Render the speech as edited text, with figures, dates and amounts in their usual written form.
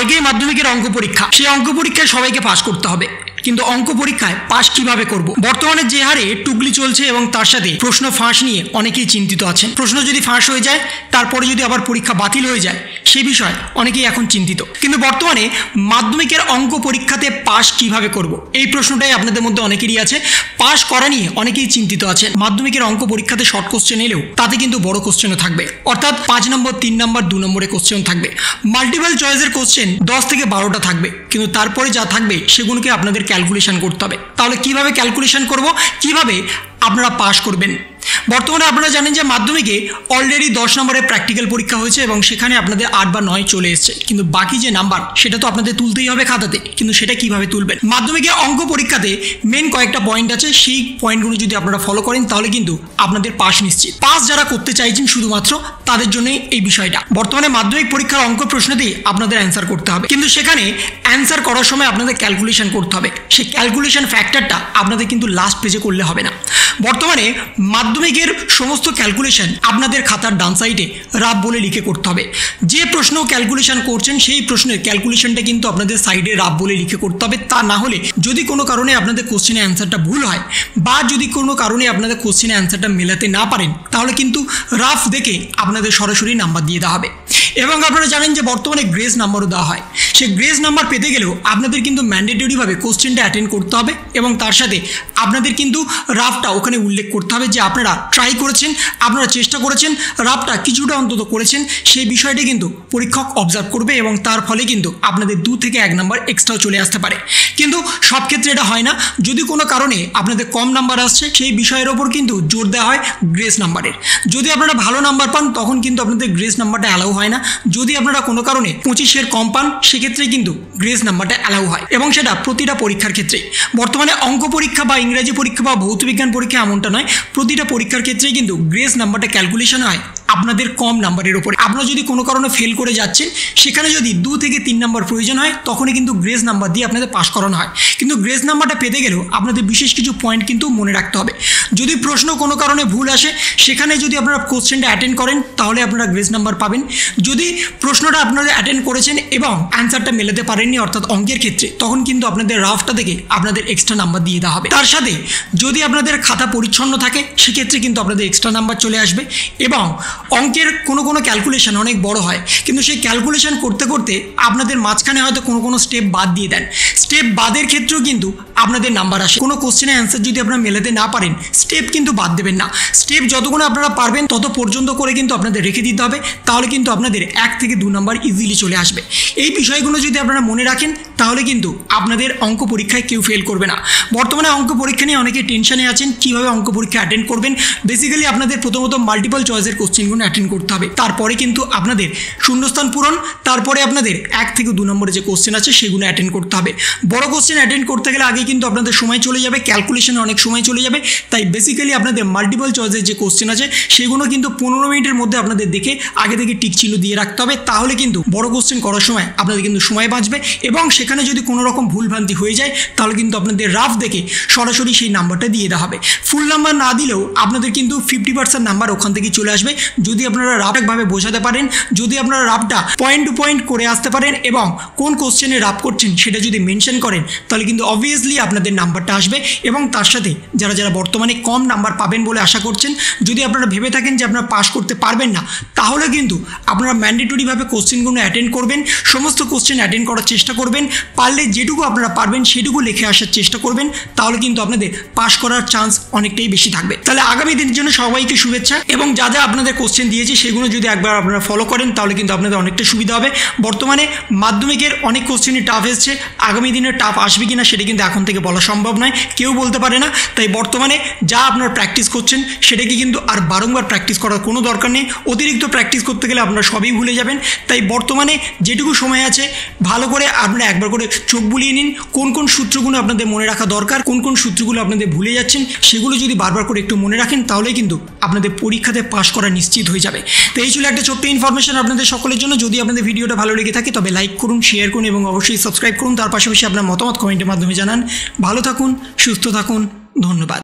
কালকেই মাধ্যমিকের অঙ্ক পরীক্ষা। সেই অঙ্ক পরীক্ষায় সবাইকে পাস করতে হবে, কিন্তু অঙ্ক পরীক্ষায় পাস কিভাবে করব? বর্তমানে যে হারে টুকলি চলছে এবং তার সাথে প্রশ্ন ফাঁস নিয়ে অনেকেই চিন্তিত আছেন। প্রশ্ন যদি ফাঁস হয়ে যায়, তারপরে যদি আবার পরীক্ষা বাতিল হয়ে যায়, সে বিষয়ে অনেকেই এখন চিন্তিত। কিন্তু বর্তমানে মাধ্যমিকের অঙ্ক পরীক্ষাতে পাস কিভাবে করব, এই প্রশ্নটাই আপনাদের মধ্যে অনেকেরই আছে। পাস করা নিয়ে অনেকেই চিন্তিত আছেন। মাধ্যমিকের অঙ্ক পরীক্ষাতে শর্ট কোশ্চেন এলেও তাতে কিন্তু বড় কোশ্চেনও থাকবে, অর্থাৎ 5 নম্বর, 3 নম্বর, 2 নম্বরের কোশ্চেন থাকবে। মাল্টিপল চয়েসের কোশ্চেন 10 থেকে 12টা থাকবে, কিন্তু তারপরে যা থাকবে সেগুলোকে আপনাদের ক্যালকুলেশন করতে হবে। তাহলে কিভাবে ক্যালকুলেশন করব, কিভাবে আপনারা পাস করবেন? বর্তমানে আপনারা জানেন যে মাধ্যমিকে অলরেডি 10 নম্বরের প্র্যাকটিক্যাল পরীক্ষা হয়েছে এবং সেখানে আপনাদের 8 বা 9 চলে এসছে, কিন্তু বাকি যে নাম্বার সেটা তো আপনাদের তুলতেই হবে খাতাতে। কিন্তু সেটা কিভাবে তুলবেন? মাধ্যমিকে অঙ্ক পরীক্ষাতে মেন কয়েকটা পয়েন্ট আছে, সেই পয়েন্টগুলো যদি আপনারা ফলো করেন তাহলে কিন্তু আপনাদের পাস নিশ্চিত। পাস যারা করতে চাইছেন শুধুমাত্র তাদের জন্যই এই বিষয়টা। বর্তমানে মাধ্যমিক পরীক্ষার অঙ্ক প্রশ্নতেই আপনাদের অ্যান্সার করতে হবে, কিন্তু সেখানে অ্যান্সার করার সময় আপনাদের ক্যালকুলেশন করতে হবে। সেই ক্যালকুলেশন ফ্যাক্টরটা আপনাদের কিন্তু লাস্ট পেজে করলে হবে না। বর্তমানে মাধ্যমিকের সমস্ত ক্যালকুলেশন আপনাদের খাতার ডান সাইডে রাফ বলে লিখে করতে হবে। যে প্রশ্ন ক্যালকুলেশন করছেন সেই প্রশ্নের ক্যালকুলেশনটা কিন্তু আপনাদের সাইডে রাফ বলে লিখে করতে হবে। তা না হলে যদি কোনো কারণে আপনাদের কোশ্চেনের অ্যান্সারটা ভুল হয় বা যদি কোনো কারণে আপনাদের কোশ্চেনের অ্যান্সারটা মেলাতে না পারেন, তাহলে কিন্তু রাফ দেখে আপনাদের সরাসরি নাম্বার দিয়ে দেওয়া হবে। এবং আপনারা জানেন যে বর্তমানে গ্রেস নাম্বারও দেওয়া হয়। সেই গ্রেস নাম্বার পেতে গেলেও আপনাদের কিন্তু ম্যান্ডেটরিভাবে কোশ্চেনটা অ্যাটেন্ড করতে হবে এবং তার সাথে আপনাদের কিন্তু রাফটা ওখানে উল্লেখ করতে হবে যে আপনারা ট্রাই করেছেন, আপনারা চেষ্টা করেছেন, রাফটা কিছুটা অন্তত করেছেন। সেই বিষয়টি কিন্তু পরীক্ষক অবজার্ভ করবে এবং তার ফলে কিন্তু আপনাদের 2 থেকে 1 নাম্বার এক্সট্রাও চলে আসতে পারে। কিন্তু সব ক্ষেত্রে এটা হয় না। যদি কোনো কারণে আপনাদের কম নাম্বার আসছে, সেই বিষয়ের ওপর কিন্তু জোর দেওয়া হয় গ্রেস নাম্বারের। যদি আপনারা ভালো নাম্বার পান তখন কিন্তু আপনাদের গ্রেস নাম্বারটা অ্যালাউ হয় না। যদি আপনারা কোনো কারণে 25-এর কম পান সেক্ষেত্রে কিন্তু গ্রেস নাম্বারটা অ্যালাউ হয়, এবং সেটা প্রতিটা পরীক্ষার ক্ষেত্রেই। বর্তমানে অঙ্ক পরীক্ষা বা ইংরেজি পরীক্ষা বা ভৌতবিজ্ঞান পরীক্ষা এমনটা নয়, প্রতিটা পরীক্ষার ক্ষেত্রেই কিন্তু গ্রেস নাম্বারটা ক্যালকুলেশন হয় আপনাদের কম নাম্বারের উপরে। আপনারা যদি কোনো কারণে ফেল করে যাচ্ছেন, সেখানে যদি 2 থেকে 3 নাম্বার প্রয়োজন হয়, তখনই কিন্তু গ্রেস নাম্বার দিয়ে আপনাদের পাস করানো হয়। কিন্তু গ্রেস নাম্বারটা পেতে গেলেও আপনাদের বিশেষ কিছু পয়েন্ট কিন্তু মনে রাখতে হবে। যদি প্রশ্ন কোনো কারণে ভুল আসে, সেখানে যদি আপনারা কোশ্চেনটা অ্যাটেন্ড করেন তাহলে আপনারা গ্রেস নাম্বার পাবেন। যদি প্রশ্নটা আপনারা অ্যাটেন্ড করেছেন এবং অ্যান্সারটা মেলাতে পারেননি, অর্থাৎ অঙ্কের ক্ষেত্রে, তখন কিন্তু আপনাদের রাফটা থেকে আপনাদের এক্সট্রা নাম্বার দিয়ে দেওয়া হবে। তার সাথে যদি আপনাদের খাতা পরিচ্ছন্ন থাকে সেক্ষেত্রে কিন্তু আপনাদের এক্সট্রা নাম্বার চলে আসবে। এবং অঙ্কের কোনো ক্যালকুলেশন অনেক বড় হয়, কিন্তু সেই ক্যালকুলেশন করতে করতে আপনাদের মাঝখানে হয়তো কোনো স্টেপ বাদ দিয়ে দেন। স্টেপ বাদের ক্ষেত্রেও কিন্তু আপনাদের নাম্বার আসে। কোনো কোশ্চেনের অ্যান্সার যদি আপনারা মেলাতে না পারেন, স্টেপ কিন্তু বাদ দেবেন না। স্টেপ যতক্ষণ আপনারা পারবেন তত পর্যন্ত করে কিন্তু আপনাদের রেখে দিতে হবে, তাহলে কিন্তু আপনাদের 1 থেকে 2 নাম্বার ইজিলি চলে আসবে। এই বিষয়গুলো যদি আপনারা মনে রাখেন তাহলে কিন্তু আপনাদের অঙ্ক পরীক্ষায় কেউ ফেল করবে না। বর্তমানে অঙ্ক পরীক্ষা নিয়ে অনেকে টেনশনে আছেন, কীভাবে অঙ্ক পরীক্ষা অ্যাটেন্ড করবেন। বেসিক্যালি আপনাদের প্রথমত মাল্টিপল চয়েসের কোশ্চেনগুলো অ্যাটেন্ড করতে হবে, তারপরে কিন্তু আপনাদের শূন্যস্থান পূরণ, তারপরে আপনাদের 1 থেকে 2 নম্বরে যে কোশ্চেন আছে সেগুলো অ্যাটেন্ড করতে হবে। বড় কোশ্চেন অ্যাটেন্ড করতে গেলে আগে কিন্তু আপনাদের সময় চলে যাবে, ক্যালকুলেশনে অনেক সময় চলে যাবে। তাই বেসিক্যালি আপনাদের মাল্টিপল চয়েসের যে কোশ্চেন আছে সেগুলো কিন্তু 15 মিনিটের মধ্যে আপনাদের দেখে আগে থেকে টিক চিহ্ন দিয়ে রাখতে হবে। তাহলে কিন্তু বড় কোশ্চেন করার সময় আপনাদের কিন্তু সময় বাঁচবে, এবং সেখানে যদি কোনো রকম ভুলভ্রান্তি হয়ে যায় তাহলে কিন্তু আপনাদের রাফ দেখে সরাসরি সেই নাম্বারটা দিয়ে দেওয়া হবে। ফুল নাম্বার না দিলেও আপনাদের কিন্তু 50% নাম্বার ওখান থেকে চলে আসবে যদি আপনারা রাফভাবে বোঝাতে পারেন, যদি আপনারা রাফটা পয়েন্ট টু পয়েন্ট করে আসতে পারেন এবং কোন কোশ্চেনে রাফ করছেন সেটা যদি মেনশন করেন, তাহলে কিন্তু অবভিয়াসলি আপনাদের নাম্বারটা আসবে। এবং তার সাথে যারা বর্তমানে কম নাম্বার পাবেন বলে আশা করছেন, যদি আপনারা ভেবে থাকেন যে আপনারা পাস করতে পারবেন না, তাহলে কিন্তু আপনারা ম্যান্ডেটরিভাবে কোশ্চেনগুলো অ্যাটেন্ড করবেন, সমস্ত কোশ্চেন অ্যাটেন্ড করার চেষ্টা করবেন। পারলে যেটুকু আপনারা পারবেন সেটুকু লিখে আসার চেষ্টা করবেন, তাহলে কিন্তু আপনাদের পাস করার চান্স অনেকটাই বেশি থাকবে। তাহলে আগামী দিনের জন্য সবাইকে শুভেচ্ছা, এবং যা আপনাদের কোশ্চেন দিয়েছি সেগুলো যদি একবার আপনারা ফলো করেন তাহলে কিন্তু আপনাদের অনেকটা সুবিধা হবে। বর্তমানে মাধ্যমিকের অনেক কোশ্চেনই টাফ এসছে, আগামী দিনে টাফ আসবে কিনা সেটা কিন্তু এখন থেকে বলা সম্ভব নয়, কেউ বলতে পারে না। তাই বর্তমানে যা আপনারা প্র্যাকটিস করছেন সেটাকে কিন্তু আর বারংবার প্র্যাকটিস করার কোনো দরকার নেই। অতিরিক্ত প্র্যাকটিস করতে গেলে আপনারা সবই ভুলে যাবেন। তাই বর্তমানে যেটুকু সময় আছে ভালো করে আপনারা একবার করে চোখ বুলিয়ে নিন, কোন সূত্রগুলো আপনাদের মনে রাখা দরকার, কোন সূত্রগুলো আপনাদের ভুলে যাচ্ছেন, সেগুলো যদি বারবার করে একটু মনে রাখেন তাহলে কিন্তু আপনাদের পরীক্ষাতে পাস করা নিশ্চিত হয়ে যাবে। তো এই ছিল একটা ছোট্ট ইনফরমেশন আপনাদের সকলের জন্য। যদি আপনাদের ভিডিওটা ভালো লেগে থাকে তবে লাইক করুন, শেয়ার করুন এবং অবশ্যই সাবস্ক্রাইব করুন। তার পাশাপাশি আপনার মতামত কমেন্টের মাধ্যমে জানান। ভালো থাকুন, সুস্থ থাকুন, ধন্যবাদ।